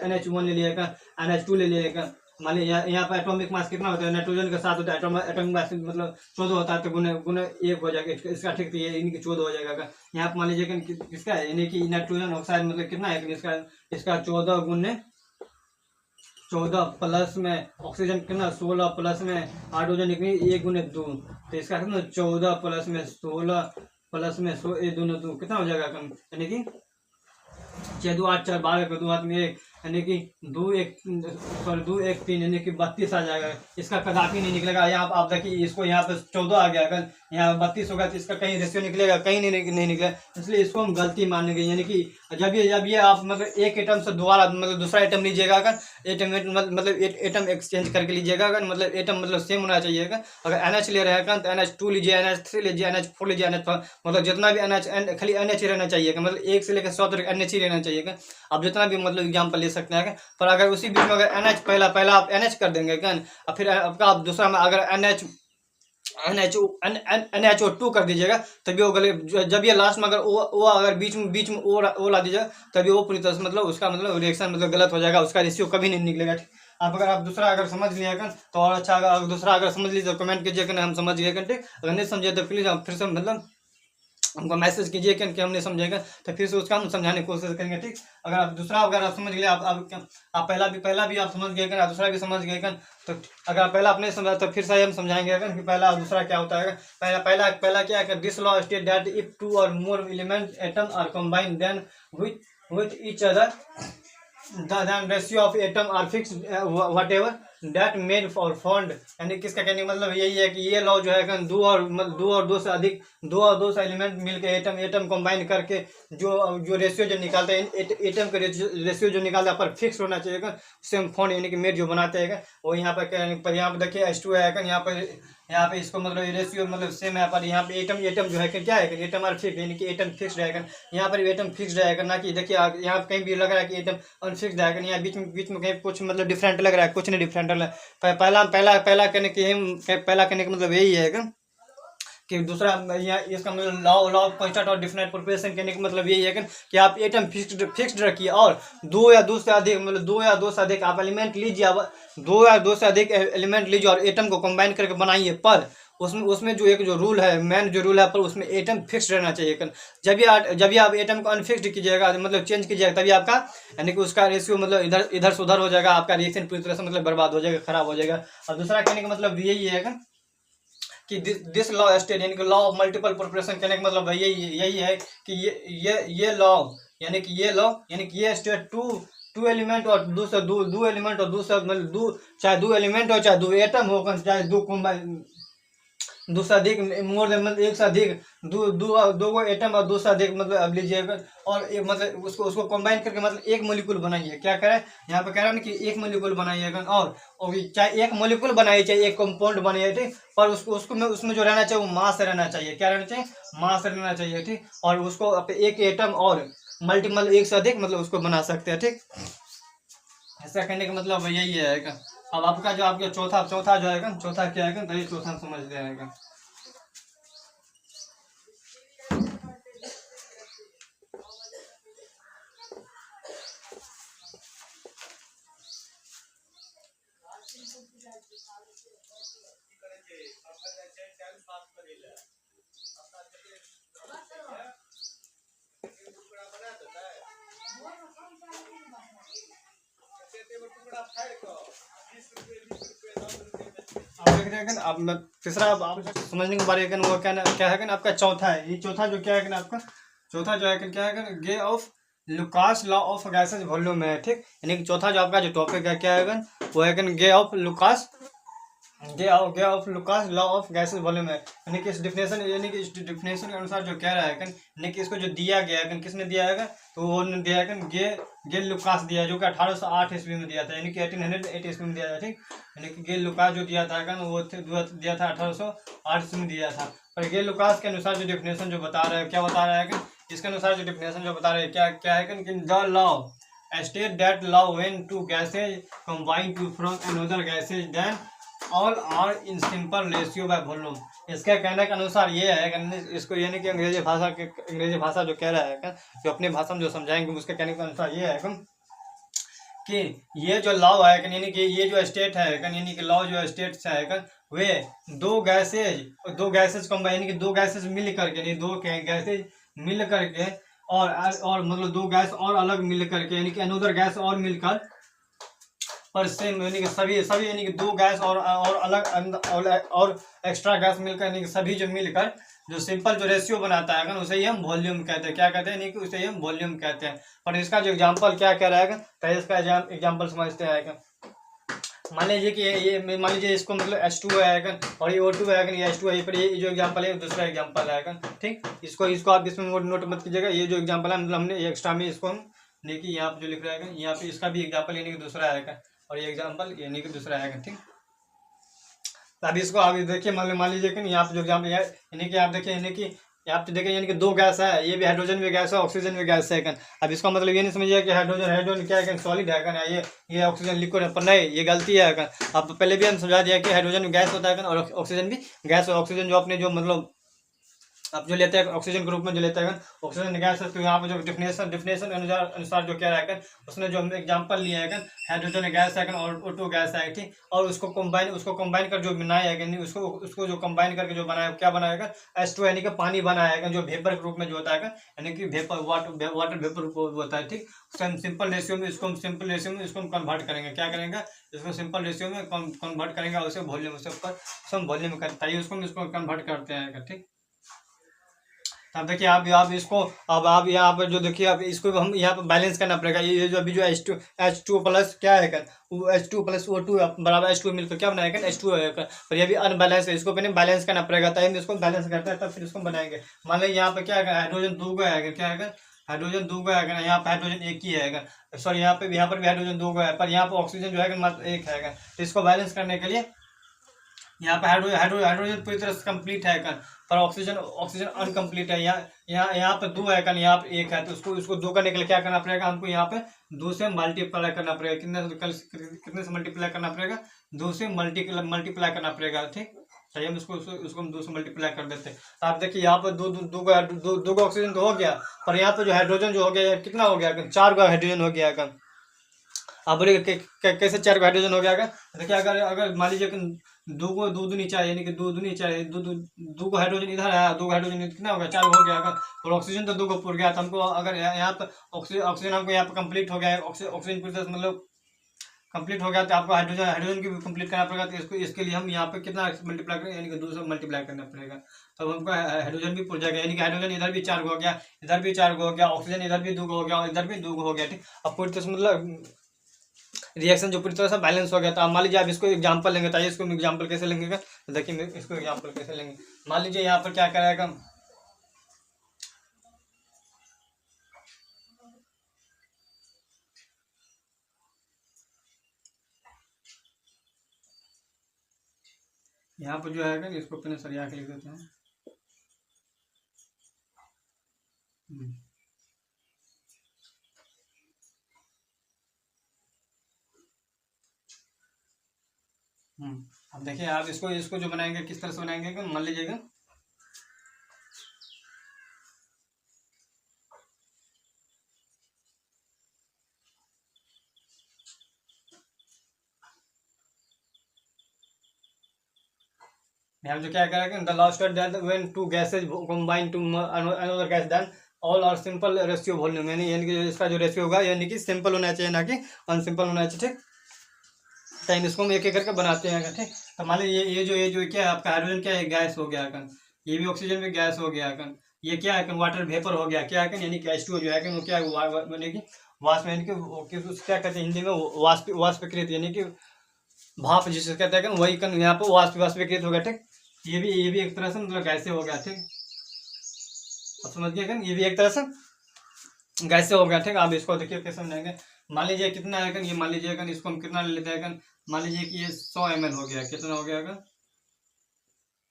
NH1 ले लिएगा, NH2 ले लिएगा। मान लीजिए यहाँ पे एटॉमिक मास कितना होता है, नाइट्रोजन के साथ होता है एटॉमिक मास मतलब 14 होता है, तो गुने 1 हो जाएगा इसका। ठीक, तो ये इनकी 14 हो जाएगा। यहाँ पे मान लीजिए कि किसका है, यानी कि नाइट्रोजन ऑक्साइड मतलब कितना है, इसका 14 गुने 14 प्लस में ऑक्सीजन कितना 16 प्लस में हाइड्रोजन निकली 1 गुने 2, तो इसका कितना 14 प्लस में 16 प्लस में 2 कितना हो जाएगा, यानी कि 6 2 8 4 12 के 2 हाथ में 1, यानी कि 2 1 3, यानी कि 32 आ जाएगा। इसका कदापि नहीं निकलेगा। यहाँ आप देखिए, इसको यहाँ पे 14 आ गया, अगर यहाँ 32 होगा तो इसका कहीं रेशियो निकलेगा, कहीं नहीं निकलेगा। इसलिए इसको हम गलती मानेंगे। यानी कि जब ये आप मतलब एक एटम से दोबारा मतलब दूसरा एटम लीजिएगा, अगर मतलब एटम एक्सचेंज करके लीजिएगा, अगर मतलब एटम मतलब सेम होना चाहिए। अगर NH ले रहे हैं तो NH2 लीजिए, NH3 लीजिए, NH4 लीजिए, NH5, मतलब जितना भी NH खाली NH ही रहना चाहिए, मतलब 1 से लेकर 100 तक NH ही रहना चाहिए। आप जितना भी मतलब एग्जाम्पल ले सकते हैं। पर अगर उसी बीच में अगर NH पहला आप NH कर देंगे क्या, और फिर आपका आप दूसरा में अगर NHO2 कर दीजिएगा, तभी वो गले, जब ये लास्ट में अगर वो अगर बीच में ओ ला दीजिएगा, तभी वो पूरी तरह से मतलब उसका मतलब रिएक्शन मतलब गलत हो जाएगा, उसका रेशियो कभी नहीं निकलेगा। आप दूसरा अगर समझ लिएगा तो और अच्छा, अगर दूसरा अगर समझ लीजिए तो कमेंट कीजिए हम समझ गए। ठीक, अगर नहीं समझे तो प्लीज़ आप फिर से मतलब हमको मैसेज कीजिए कि हम नहीं समझेगा, तो फिर से उसका हम समझाने की कोशिश करेंगे। ठीक, अगर आप दूसरा अगर आप समझ गए, आप पहला भी आप समझ गए, दूसरा भी समझ गए, तो अगर आप पहला आपने समझा तो फिर से हम समझाएंगे कि पहला और दूसरा क्या होता है। पहला क्या है, this law state that if 2 or more element atom are combined then with each other then ratio of atom are fixed whatever that made for fond। यानी किसका कहने का मतलब यही है कि ये लॉ जो है दो और दो से एलिमेंट मिलकर एटम कंबाइन करके जो रेशियो जो निकालते हैं, एटम का रेशियो जो निकालता है पर फिक्स होना चाहिए। उससे हम फॉन्ड यानी कि मेड जो बनाते हैं वो यहाँ पर देखिए H2 है, यहाँ पे इसको मतलब रेशियो मतलब सेम है, पर यहाँ पे एटम जो है क्या है, एटम आर फिक्स, यानी कि एटम फिक्स रहेगा। यहाँ पर भी एटम फिक्स रहेगा, ना कि देखिए यहाँ पे कहीं भी लग रहा है कि एटम अनफिक्स रहेगा। यहाँ बीच में कहीं कुछ मतलब डिफरेंट लग रहा है, कुछ नहीं डिफरेंट लग रहा है। पहला कहने का मतलब यही है कि दूसरा यहाँ इसका मतलब लॉ ऑफ कांस्टेंट और डिफिनाइट प्रोपोर्शन कहने का मतलब यही है कि आप एटम फिक्स्ड रखिए, और 2 या 2 से अधिक मतलब 2 या 2 से अधिक आप एलिमेंट लीजिए, 2 या 2 से अधिक एलिमेंट लीजिए और एटम को कंबाइन करके बनाइए। पर उसमें जो रूल है, मेन जो रूल है, पर उसमें एटम फिक्स रहना चाहिए। जब भी आप एटम को अनफिक्स्ड कीजिएगा मतलब चेंज कीजिएगा, तभी आपका यानी कि उसका रेशियो मतलब इधर से उधर हो जाएगा, आपका रिएक्शन पूरी तरह से मतलब बर्बाद हो जाएगा, खराब हो जाएगा। और दूसरा कहने का मतलब यही है कि दिस लॉ स्टेट यानी कि लॉ ऑफ मल्टीपल प्रोपोर्शन कहने का मतलब यही यही है कि ये लॉ यानी कि ये स्टेट टू एलिमेंट और दूसरा दो एलिमेंट और दूसरा मतलब चाहे दो एलिमेंट हो चाहे दो एटम हो चाहे दो कॉम्बाइन दूसरा अधिक मोर देन मतलब एक से अधिक दो गो एटम और दूसरा अधिक मतलब अब लीजिएगा और एक मतलब उसको कंबाइन करके मतलब एक मोलिक्यूल बनाइए। क्या करें यहाँ पे कह रहा है ना कि एक मोलिक्यूल बनाइएगा और चाहे एक मोलिक्यूल बनाइए चाहे एक कंपाउंड बनाइए ठीक, पर उसको उसमें जो रहना चाहिए वो मास रहना चाहिए। क्या रहना चाहिए? मास रहना चाहिए ठीक। और उसको एक एटम और मल्टीपल एक से अधिक मतलब उसको बना सकते हैं ठीक। ऐसा कहने का मतलब यही है। अब आपका जो आपका चौथा जो है चौथा क्या है तो ये चौथा समझ जाएगा। अब तीसरा आप समझने के बारे में वो क्या है आपका चौथा है। ये चौथा जो क्या है आपका चौथा जो है क्या है गे ऑफ लुकास लॉ ऑफ गैसेस वॉल्यूम है ठीक। यानी कि चौथा जो आपका जो टॉपिक है क्या है वो है गे ऑफ लुकास लॉ ऑफ गैसेस वॉल्यूम है। यानी कि इस डिफिनेशन के अनुसार जो कह रहा है यानी कि इसको जो दिया गया है किसने दिया है तो वो ने दिया है गे लुकास दिया जो कि 1808 ईस्वी में दिया था यानी कि 1808 ईस्वी में दिया था ठीक। यानी कि गे लुकास जो दिया था वो दिया था 1808 ईस्वी में दिया था। पर गे लुकास के अनुसार जो डिफिनेशन जो बता रहा है क्या बता रहा है इसके अनुसार जो डिफिनेशन जो बता रहे हैं क्या है कि the law state that law when two gases combine to from another gases then all are in simple ratio by volume. इसके कहने के अनुसार ये है इसको यानी कि अंग्रेजी भाषा जो कह रहा है जो अपनी भाषा में जो समझाएंगे उसके कहने के अनुसार ये है कि ये जो लॉ है यानी कि ये जो स्टेट है यानी कि लॉ जो स्टेट है वे दो गैसेज कंबाइन यानी कि दो गैसेज मिल करके यानी दो गैसेज मिल करके और मतलब दो गैस और अलग मिल करके यानी कि अनदर गैस और मिलकर पर सेम यानी कि सभी यानी कि दो गैस और अलग और एक्स्ट्रा गैस मिलकर यानी कि सभी जो मिलकर जो सिंपल जो रेशियो बनाता है उसे ही हम वॉल्यूम कहते हैं। क्या कहते हैं? यानी कि उसे ही हम वॉल्यूम कहते हैं। पर इसका जो एग्जांपल क्या कह रहा है तो इसका एग्जांपल समझते हैं। मान लीजिए कि ये मान लीजिए इसको मतलब H2 है और ये O2 है ये H2 है पर ये जो एग्जांपल है दूसरा एग्जांपल है ठीक। इसको आप इसमें नोट मत कीजिएगा। ये जो एग्जांपल है मतलब हमने एक्स्ट्रा में इसको हम देखिए यहाँ पे जो लिख रहा है यहाँ पे इसका भी एग्जांपल यानी कि दूसरा है और ये एग्जांपल यानी कि दूसरा है ठीक। तो अभी इसको आप देखिए मान लीजिए कि यहाँ पे जो एग्जांपल है यानी कि आप देखिए यानी कि आप तो देखिए यानी कि दो गैस है ये भी हाइड्रोजन भी गैस है ऑक्सीजन भी गैस है अब इसका मतलब ये नहीं समझिए कि हाइड्रोजन क्या है सॉलिड है ये ऑक्सीजन लिक्विड है पर नहीं ये गलती है आप पहले भी हम समझा दिया कि हाइड्रोजन गैस होता है और ऑक्सीजन भी गैस है। ऑक्सीजन जो अपने जो मतलब आप जो लेते हैं ऑक्सीजन ग्रुप में जो लेते हैं ऑक्सीजन गैस है। तो यहाँ पे जो डिफिनेशन अनुसार जो कह रहा है उसने जो एग्जांपल लिया है हाइड्रोजन गैस है और O2 गैस है ठीक। और उसको कंबाइन कर जो बनाया है उसको जो कंबाइन करके जो बनाया क्या बनाएगा H2 यानी कि पानी बनाया जो वेपर के रूप में जो होता है यानी कि वेपर वाटर वेपर होता है ठीक। सिंपल रेशियो में इसको हम कन्वर्ट करेंगे। क्या करेंगे? इसको सिंपल रेशियो में कन्वर्ट करेंगे उसे वॉल्यूम हम वॉल्यूम करते हैं इसको कन्वर्ट करते हैं ठीक। अब देखिए आप इसको अब आप यहाँ पर जो देखिए अब इसको हम यहाँ पर बैलेंस करना पड़ेगा। ये जो अभी जो H2 प्लस क्या है H2 प्लस O2 बराबर H2 मिलकर क्या बनाएगा H2 है पर ये भी अनबैलेंस है। इसको पहले बैलेंस करना पड़ेगा तब हम इसको बैलेंस करते हैं तब फिर इसको बनाएंगे। मान लीजिए यहाँ पे क्या है हाइड्रोजन दो गो है क्या है हाइड्रोजन दो गो है यहाँ पे हाइड्रोजन एक ही है सॉरी यहाँ पर भी हाइड्रोजन दो गो है पर यहाँ पे ऑक्सीजन जो है मात्र एक है। तो इसको बैलेंस करने के लिए यहाँ पे हाइड्रोजन पूरी तरह से कंप्लीट है पर ऑक्सीजन अनकम्प्लीट है। यहाँ पे दो है यहाँ पे एक है तो उसको दो करने के लिए क्या करना पड़ेगा हमको यहाँ पे दो से मल्टीप्लाई करना पड़ेगा। कितने से मल्टीप्लाई करना पड़ेगा? दो से मल्टीप्लाई करना पड़ेगा ठीक। चलिए हम उसको हम दो से मल्टीप्लाई कर देते हैं। तो आप देखिए यहाँ पे दो का ऑक्सीजन तो हो गया पर यहाँ पे जो हाइड्रोजन जो हो गया कितना हो गया 4 का हाइड्रोजन हो गया आप बोलिए कैसे 4 का हाइड्रोजन हो गया देखिए अगर मान लीजिए दो दूनी चाहिए यानी कि दो दूनी चाहिए दो को हाइड्रोजन इधर है दो हाइड्रोजन कितना हो गया 4 हो गया और ऑक्सीजन तो 2 को पूर गया। तो हमको अगर यहाँ पर ऑक्सीजन हमको यहाँ पर कंप्लीट हो गया ऑक्सीजन पूरी तरह मतलब कंप्लीट हो गया तो आपको हाइड्रोजन हाइड्रोजन की भी कंप्लीट करना पड़ेगा। तो इसको इसके लिए हम यहाँ पे कितना मल्टीप्लाई करें, यानी कि 2 से मल्टीप्लाई करना पड़ेगा, तब हमको हाइड्रोजन भी पूरा जाएगा। यानी कि हाइड्रोजन इधर भी 4 हो गया, इधर भी 4 हो गया, ऑक्सीजन इधर भी 2 हो गया और इधर भी 2 हो गया, ठीक। अब पूरी तरह से मतलब रिएक्शन जो पूरी तरह से बैलेंस हो गया। तो अब मान लीजिए आप इसको एग्जाम्पल लेंगे, तो इसको एग्जाम्पल कैसे लेंगे, तो देखिए इसको एग्जाम्पल कैसे लेंगे। मान लीजिए यहाँ पर क्या करेगा, यहाँ पर जो है इसको अपने सरिया के लिख देते हैं। अब देखिए आप इसको इसको जो बनाएंगे किस तरह से बनाएंगे, मान लीजिएगा यहाँ जो क्या करेगा, the last that when two gases combine to another gas then all are simple ratio volume, यानी कि इसका जो रेशियो होगा यानी कि सिंपल होना चाहिए, ना कि अनसिंपल होना चाहिए, ठीक। टाइम इसको हम एक एक करके बनाते हैं, ठीक। तो मान लीजिए ये जो क्या है आपका हाइड्रोजन, क्या है, गैस हो गया, ये भी ऑक्सीजन भी गैस हो गया, ये क्या है, वाटर वेपर हो गया, क्या है, यानी कि H2O जो है वो क्या है, यानी कि वाष्प, यानी कि क्या कहते हैं हिंदी में, वाष्पीकृत, यानी कि भाप जिसे कहते हैं, वही यहाँ पर वाष्पीकृत हो गया, ठीक। ये भी एक तरह से मतलब गैसे हो गया, ठीक। अब समझिए ये भी एक तरह से गैसे हो गया, ठीक। आप इसको देखिए कैसे समझाएंगे। मान लीजिए कितना है, ये मान लीजिए इसको हम कितना ले लेते हैं, मान लीजिए कि ये 100 ml हो गया, कितना हो गया,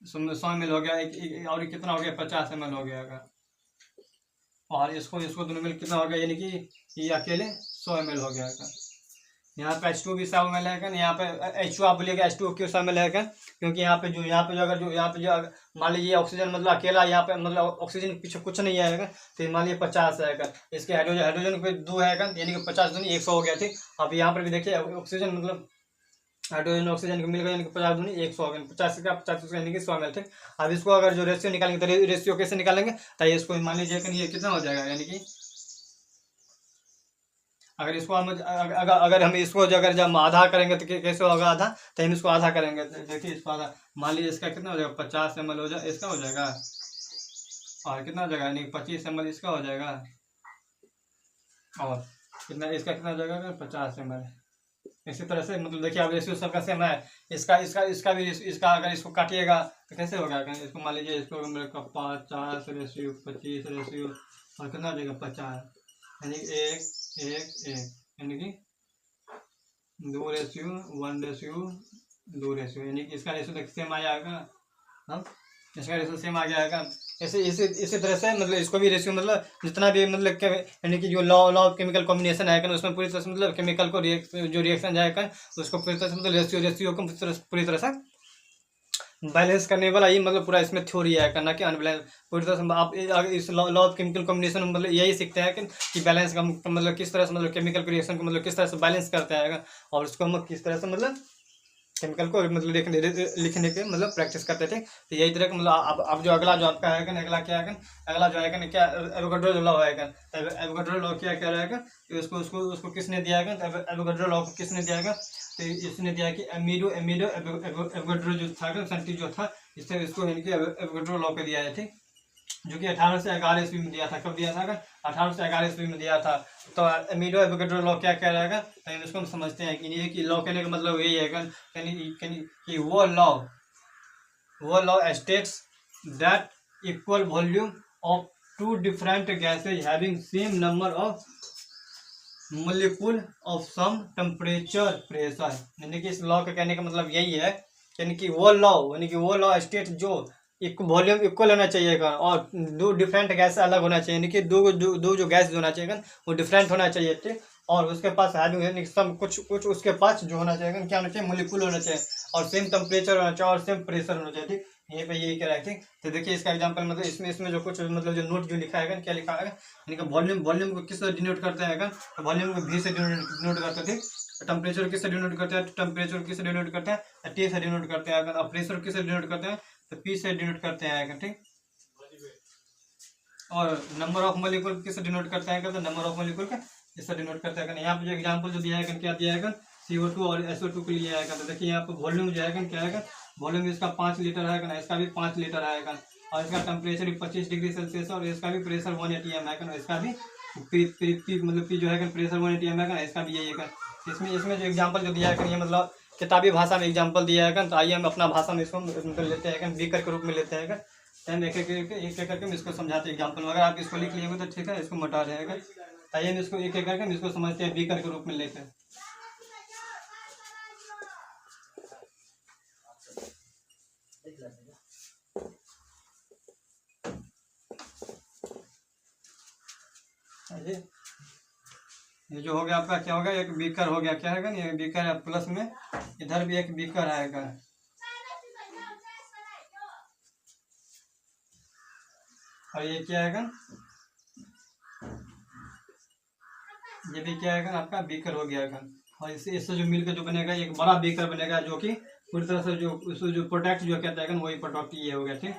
100 ml हो गया, और कितना हो गया, 50 ml हो गया, और इसको दोनों मिल कितना हो गया, यानी कि ये अकेले 100 ml हो गया। यहाँ पे H2 भी 100 ml है, यहाँ पे H2 आप बोलिएगा H2 क्यों 100 ml है, क्योंकि यहाँ पे जो मान लीजिए ऑक्सीजन मतलब अकेला, यहाँ पे मतलब ऑक्सीजन पीछे कुछ नहीं आएगा, तो मान लीजिए 50 है, इसके हाइड्रोजन पे 2 है, यानी कि 50 दूनी 100 हो गया, ठीक। अब यहाँ पर भी देखिए ऑक्सीजन मतलब हाइड्रोजन ऑक्सीजन को मिल गया, यानी कि 50 दूनी 100 हो गया, 50 का 50 यानी कि 100 ml, ठीक। अब इसको अगर जो रेशियो निकालेंगे तो रेशियो कैसे निकालेंगे, तो इसको मान लीजिए ये कितना हो जाएगा, यानी कि अगर इसको हम अगर हम इसको अगर जब आधा करेंगे तो कैसे होगा आधा, तो हम इसको आधा करेंगे, तो देखिए इसको आधा, मान लीजिए इसका कितना हो जाएगा, 50 ml हो जाए, इसका हो जाएगा, और कितना हो जाएगा, यानी 25 ml इसका हो जाएगा, और कितना इसका कितना हो जाएगा, 50 ml। इसी तरह से मतलब देखिए अब रेशियो सबका सेम है, इसका भी इसका अगर इसको काटिएगा तो कैसे होगा, इसको मान लीजिए इसको 50 रेशियो 25 रेशियो और कितना हो जाएगा 50, यानी 1 यानी कि 2 रेशियो 1 रेशियो 2 रेशियो, यानी कि इसका रेशियो सेम आ जाएगा, हाँ इसका रेशियो सेम आ जाएगा। ऐसे इसी तरह से मतलब इसको भी रेशियो मतलब जितना भी मतलब यानी कि जो लॉ ऑफ केमिकल कॉम्बिनेशन है उसमें पूरी तरह से मतलब केमिकल को जो रिएक्शन जाएगा उसको पूरी तरह से मतलब रेशियो को पूरी तरह से बैलेंस करने वाला ये मतलब पूरा इसमें थ्योरी है, करना कि अनबैलेंस पूरी तरह से आप इस लॉ ऑफ केमिकल कॉम्बिनेशन मतलब यही सीखते हैं कि बैलेंस का मतलब किस तरह से मतलब केमिकल रिएक्शन को मतलब किस तरह से बैलेंस करते हैं, और उसको हम किस तरह से मतलब केमिकल को मतलब लिखने के मतलब प्रैक्टिस करते थे। तो यही तरह का मतलब अब जो अगला जो आपका है अगला क्या है, अगला जो है क्या एवोगाड्रो लॉ है, एवोगाड्रो लॉ क्या रहेगा, तो उसको किसने दिया है, एवोगाड्रो लॉ को किसने दिया है, तो इसने दिया कि एमिडो एवोगाड्रो जो था साइंटिस्ट जो था, इसको एवोगाड्रो लॉ पे दिया है, ठीक, जो कि 1811 ईस्वी में दिया था। कब दिया था, 1811 ईस्वी में दिया था। तो एमिडो एवोगाड्रो लॉ क्या कह रहा है, तो इसको हम समझते हैं कि ये कि लॉ कहने का मतलब यही है कि वो law states that equal volume of 2 different gases having same number of molecule of some temperature pressure, यानी कि इस लॉ का कहने का मतलब यही है, यानी कि वो लॉ स्टेट जो एक वॉल्यूम इक्वल होना चाहिएगा और 2 डिफरेंट गैस अलग होना चाहिए, यानी कि दो जो गैस होना चाहिए वो डिफरेंट होना चाहिए, ठीक, और उसके पास यानी सब कुछ उसके पास जो होना चाहिए क्या होना चाहिए, मोलिक्यूल होना चाहिए, और सेम टेम्परेचर होना चाहिए और सेम प्रेशर होना चाहिए, ठीक। यहीं पे यही कह रहा है, ठीक। तो देखिए इसका एग्जांपल मतलब इसमें जो कुछ मतलब जो नोट जो लिखा है क्या लिखा है, यानी कि वॉल्यूम को किस तरह डिनोट करते हैं, तो वॉल्यूम को V से डिनोट करते हैं, ठीक। टेम्परेचर किससे डिनोट करते हैं, टेम्परेचर किससे डिनोट करते हैं, T से डिनोट करते हैं, और प्रेशर किससे डिनोट करते हैं, तो P से डिनोट करते हैं, ठीक। और नंबर ऑफ मोलिक्यूल किससे डिनोट करते हैं, तो नंबर ऑफ मोलिक्यूल का इससे डिनोट करते हैं। यहाँ पे जो एग्जांपल जो दिया है क्या दिया है, CO2 और SO2 के लिए आएगा। तो देखिए यहाँ पर वॉल्यूम जो है क्या आएगा, वॉल्यूम इसका 5 लीटर है ना, इसका भी 5 लीटर आएगा। और इसका टेम्परेचर भी 25 डिग्री सेल्सियस और इसका भी प्रेशर 1 ATM है ना, इसका भी मतलब पी जो है प्रेशर 1 ATM है ना, इसका भी यही है। इसमें इसमें जो एग्जाम्पल जो दिया है ये मतलब किताबी भाषा में एग्जाम्पल दिया है। तो आइए हम अपना भाषा में इसको मतलब लेते हैं, बीकर के रूप में लेते हैं। टाइम एक एक करके हम इसको समझाते हैं एग्जाम्पल में। अगर आप इसको लिख लिए तो ठीक है, इसको मिटा जाएगा। आइए हम इसको एक एक करके हम इसको समझते हैं बीकर के रूप में लेकर। ये जो हो गया आपका क्या होगा, एक बीकर हो गया, क्या है ये बीकर है, प्लस में इधर भी एक बीकर आएगा। और ये क्या आएगा, ये भी क्या आएगा आपका बीकर हो गया। और इससे जो मिलकर जो बनेगा एक बड़ा बीकर बनेगा, जो कि पूरी तरह से जो उसको जो प्रोडक्ट जो कहता है वही प्रोडक्ट ये हो गया। ठीक,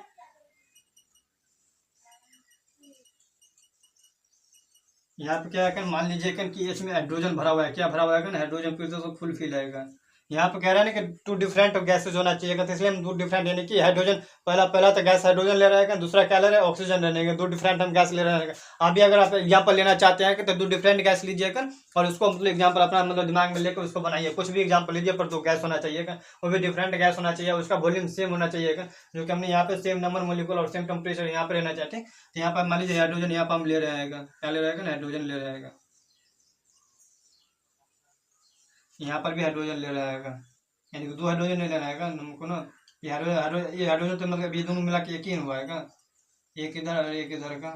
यहाँ पे क्या है, मान लीजिए कि इसमें हाइड्रोजन भरा हुआ है, क्या भरा हुआ है, हाइड्रोजन पूरी तरह से फुल फिल आएगा। यहाँ पे कह रहा है ना कि 2 डिफरेंट गैसेज होना चाहिए, तो इसलिए हम 2 डिफरेंट यानी कि हाइड्रोजन पहला तो गैस हाइड्रोजन ले रहा है, दूसरा क्या ले रहा है, ऑक्सीजन लेने का। 2 डिफरेंट हम गैस ले रहे हैं। अभी अगर आप एग्जाम्पल लेना चाहते हैं तो 2 डिफरेंट गैस लीजिएगा और उसको मतलब एग्जाम्पल अपना मतलब दिमाग में लेकर उसको बनाइए। कुछ भी एग्जाम्पल लीजिए पर 2 गैस होना चाहिए, वो भी डिफरेंट गैस होना चाहिए, उसका वॉल्यूम सेम होना चाहिए, जो कि हमने यहाँ पे सेम नंबर मोलिकुल और सेम टेम्परेचर यहाँ पे रहना चाहते हैं। तो यहाँ पर मान लीजिए हाइड्रोजन यहाँ पर हम ले रहे हैं, क्या ले रहेगा, हाइड्रोजन ले रहेगा। यहाँ पर भी हाइड्रोजन ले रहा है, यानी कि 2 हाइड्रोजन नहीं लेना है हमको ना। ये हाइड्रोजन तो मतलब ये दोनों मिला के एक ही हुआ है, एक इधर और एक इधर का।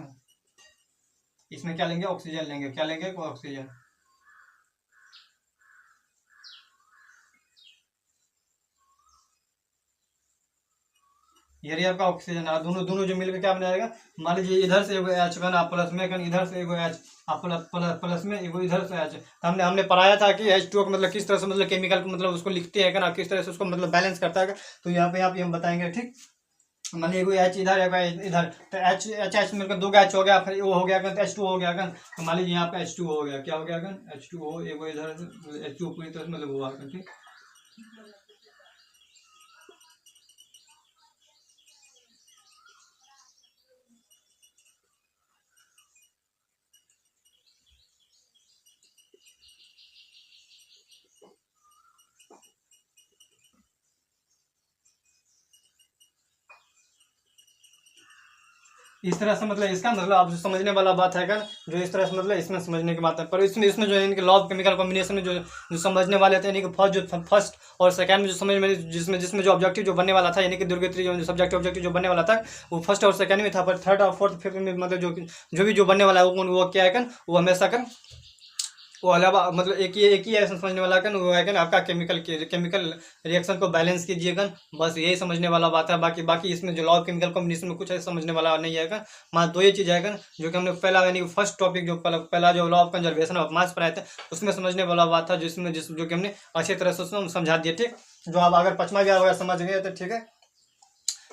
इसमें क्या लेंगे, ऑक्सीजन लेंगे, क्या लेंगे, ऑक्सीजन। ये रही आपका ऑक्सीजन। दोनों दोनों जो मिलकर क्या बनाएगा, मान लीजिए इधर से एगो H का प्लस में, इधर से एगो H प्लस में एगो इधर से H। हमने हमने पढ़ाया था कि H2O को मतलब किस तरह से मतलब केमिकल को मतलब उसको लिखते हैं ना, किस तरह से उसको मतलब बैलेंस करता है। तो यहाँ पे हम बताएंगे। ठीक, मान लीजिए कोई H इधर है इधर, तो H मिलकर 2 H हो गया, फिर वो हो गया तो H2O हो गया। तो मान लीजिए यहाँ पे H2O हो गया, क्या हो गया, H2O एगो इधर H2O पूरी तरह से मतलब हुआ। ठीक, इस तरह से मतलब इसका मतलब आप जो समझने वाला बात है जो इस तरह से मतलब इसमें समझने की बात है। पर इसमें जो है इनके लॉ ऑफ केमिकल कॉम्बिनेशन में जो समझने वाले थे, यानी कि फर्स्ट और सेकंड में जो समझ में जिसमें जो ऑब्जेक्टिव जो बनने वाला था, यानी कि दुर्गति जो सब्जेक्ट ऑब्जेक्टिव जो बनने वाला था वो फर्स्ट और सेकंड में था। पर थर्ड और फोर्थ फिफ्थ में मतलब जो बनने वाला है वो क्या है वो हमेशा वो अलावा मतलब एक ही ऐसा समझने वाला है वो है आपका केमिकल रिएक्शन को बैलेंस कीजिएगा। बस यही समझने वाला बात है। बाकी इसमें जो लॉ ऑफ केमिकल कॉम्बिनेशन में कुछ ऐसा समझने वाला नहीं है। मात्र 2 ही चीज़ है जो कि हमने पहला यानी कि फर्स्ट टॉपिक जो पहला जो law of conservation of mass पढ़ाए थे उसमें समझने वाला बात था, जो कि हमने अच्छी तरह से समझा दिए। ठीक, जो आप अगर 5वां भी अगर समझ गए तो ठीक है।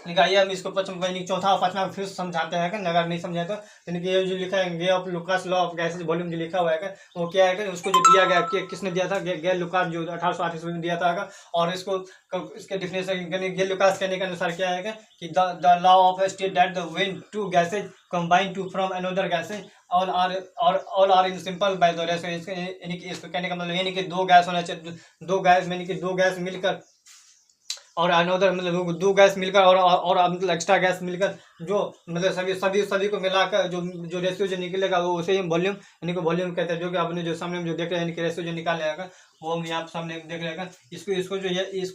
आइए हम इसको चौथा और 5वां फिर समझाते हैं अगर नहीं समझाए तो। यानी कि ये जो लिखा है गे ऑफ लुकास लॉ ऑफ गैसेज वॉल्यूम जो लिखा हुआ है वो क्या है उसको जो दिया गया कि किसने दिया था, गे लुकास जो 1808 में दिया था। और इसको इसके डिफिनेशन गे लुकास कहने के अनुसार क्या है कि the law of state that the when 2 gases combine to from another gases all are in simple by the ratio. यानी कि इसको कहने का मतलब यानी कि 2 गैस होना चाहिए, 2 गैस यानी कि 2 गैस मिलकर और अनदर मतलब 2 गैस मिलकर और मतलब एक्स्ट्रा गैस मिलकर जो मतलब सभी को मिलाकर जो रेशियो जो निकलेगा वो उसे हम वॉल्यूम यानी कि वॉल्यूम कहते हैं। जो कि आपने जो सामने में जो देख रहे हैं यानी कि रेशियो जो निकाल जाएगा वो हम यहाँ सामने देख रहे हैं। इसको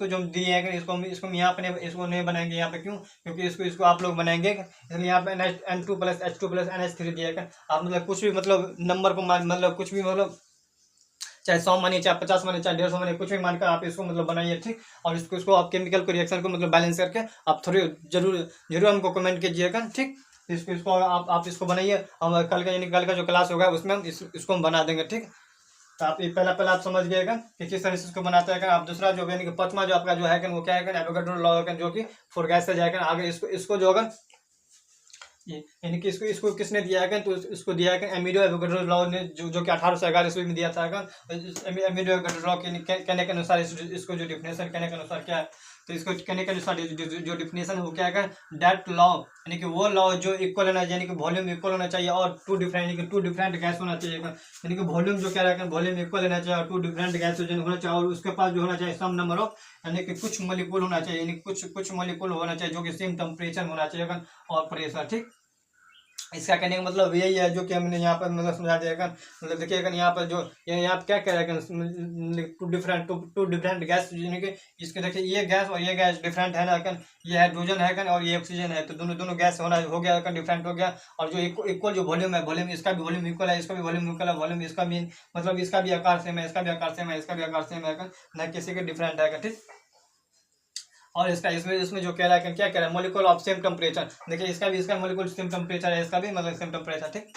जो दिए हैं इसको यहाँ पे इसको नहीं बनाएंगे यहाँ पे, क्यों, क्योंकि इसको आप लोग बनाएंगे। इसलिए यहाँ पे N2 + H2 + NH3 दिया है। आप मतलब कुछ भी मतलब नंबर को मतलब कुछ भी मतलब चाहे 100 मानिए, चाहे 50 मानिए, चाहे 150 मानिए, कुछ भी मानकर आप इसको मतलब बनाइए। ठीक, और इसको आप केमिकल को रिएक्शन को मतलब बैलेंस करके आप थोड़ी जरूर हमको कमेंट कीजिएगा। ठीक, इसको आप इसको बनाइए। हम कल का यानी कल का जो क्लास होगा उसमें हम इसको हम बना देंगे। ठीक, तो आप पहला आप समझ गएगा कि किस तरह से इसको बनाते हैं। आप दूसरा जो यानी कि 5वां जो आपका जो है वो क्या है एवोगाड्रो लॉ जो कि 4 गैस से जाएगा आगे। इसको जो होगा यानी कि इसको इसको किसने दिया है, तो इसको दिया है एमिलियो एवोगाड्रो लॉ ने, जो कि 1811 ईस्वी में दिया था। एमिलियो एवोगाड्रो लॉ कहने के अनुसार इसको जो डिफिनेशन कहने के अनुसार क्या है, तो इसको कहने के अनुसार जो डिफिनेशन है वो क्या है, दैट लॉ यानी कि वो लॉ जो इक्वल होना चाहिए, यानी कि वॉल्यूम इक्वल होना चाहिए और टू डिफरेंट गैस होना चाहिए, यानी कि वॉल्यूम जो कह रहा है वॉल्यूम इक्वल होना चाहिए और टू डिफरेंट गैस होना चाहिए, और उसके पास जो होना चाहिए सम नंबर ऑफ यानी कि कुछ मॉलिक्यूल होना चाहिए, यानी कुछ मॉलिक्यूल होना चाहिए जो कि सेम टेम्परेचर होना चाहिए और प्रेशर। ठीक, इसका कहने का मतलब यही है जो कि हमने यहाँ पर मतलब समझा दिया। मतलब देखिए यहाँ पर जो यहाँ पर क्या कह रहा है, टू डिफरेंट गैस, यानी कि इसके देखिए ये गैस और ये गैस डिफरेंट है ना, ये हाइड्रोजन है और ये ऑक्सीजन है, तो दोनों गैस होना हो गया डिफरेंट हो गया। और जो इक्वल जो वॉल्यूम है, वॉल्यूम इसका भी वॉल्यूम इक्वल है, इसका भी वॉल्यूम इक्वल है, वॉल्यूम इसका भी मतलब इसका भी आकार सेम है, इसका भी आकार सेम है, इसका भी आकार सेम है, न किसी के डिफरेंट है। ठीक, और इसका इसमें जो कह रहा है क्या कह रहा है, मॉलिक्यूल ऑफ सेम टेम्परेचर। देखिए इसका मॉलिक्यूल सेम टेम्परेचर है, इसका भी मतलब सेम टेम्परेचर। ठीक,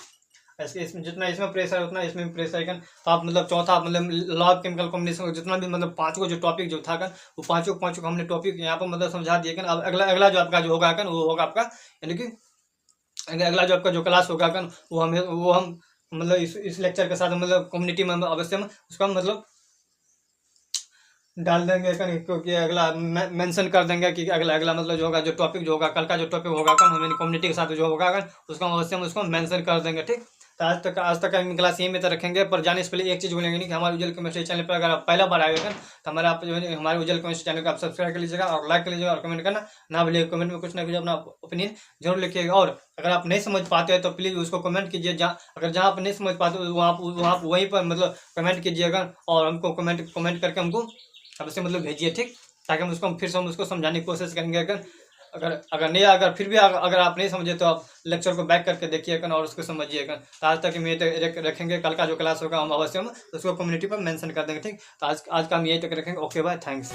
इसमें जितना इसमें प्रेशर है उतना इसमें प्रेशर है। तो आप मतलब चौथा मतलब लॉ ऑफ केमिकल कॉम्बिनेशन जितना भी मतलब पांचों जो टॉपिक जो था वो पांचों को हमने टॉपिक यहाँ पर मतलब समझा दिया। अब अगला जो आपका जो होगा वो होगा आपका, यानी कि अगला जो आपका जो क्लास होगा वो हम मतलब इस लेक्चर के साथ मतलब कम्युनिटी में अवश्य हम उसका मतलब डाल देंगे, क्योंकि अगला मेंशन कर देंगे कि अगला मतलब जो होगा जो टॉपिक जो होगा कल का जो टॉपिक होगा हमारी कम्युनिटी के साथ जो होगा उसका अवश्य हम उसको मेंशन कर देंगे। ठीक, तो आज तक हम क्लास यहीं में तो रखेंगे, पर जाने से पहले एक चीज़ बोलेंगे नहीं कि हमारे उज्जवल केमिस्ट्री चैनल पर अगर आप पहला बार आएगा तो हमारे उज्जवल केमिस्ट्री चैनल को आप सब्सक्राइब कर लीजिएगा और लाइक कर लीजिएगा और कमेंट करना ना भूलिएगा। कमेंट में कुछ ना कुछ अपना ओपिनियन जरूर लिखिएगा, और अगर आप नहीं समझ पाते हैं तो प्लीज़ उसको कमेंट कीजिए। जहाँ आप नहीं समझ पाते वहाँ वहीं पर मतलब कमेंट कीजिएगा और हमको कमेंट करके हमको अवश्य मतलब भेजिए। ठीक, ताकि हम उसको समझाने की कोशिश करेंगे। अगर फिर भी अगर आप नहीं समझे तो आप लेक्चर को बैक करके देखिएगा और उसको समझिएगा। तो आज तक हम ये रखेंगे, कल का जो क्लास होगा हम अवश्य हम उसको कम्युनिटी पर मेंशन कर देंगे। ठीक, तो आज का हम यही तक रखेंगे। Okay bye, thanks.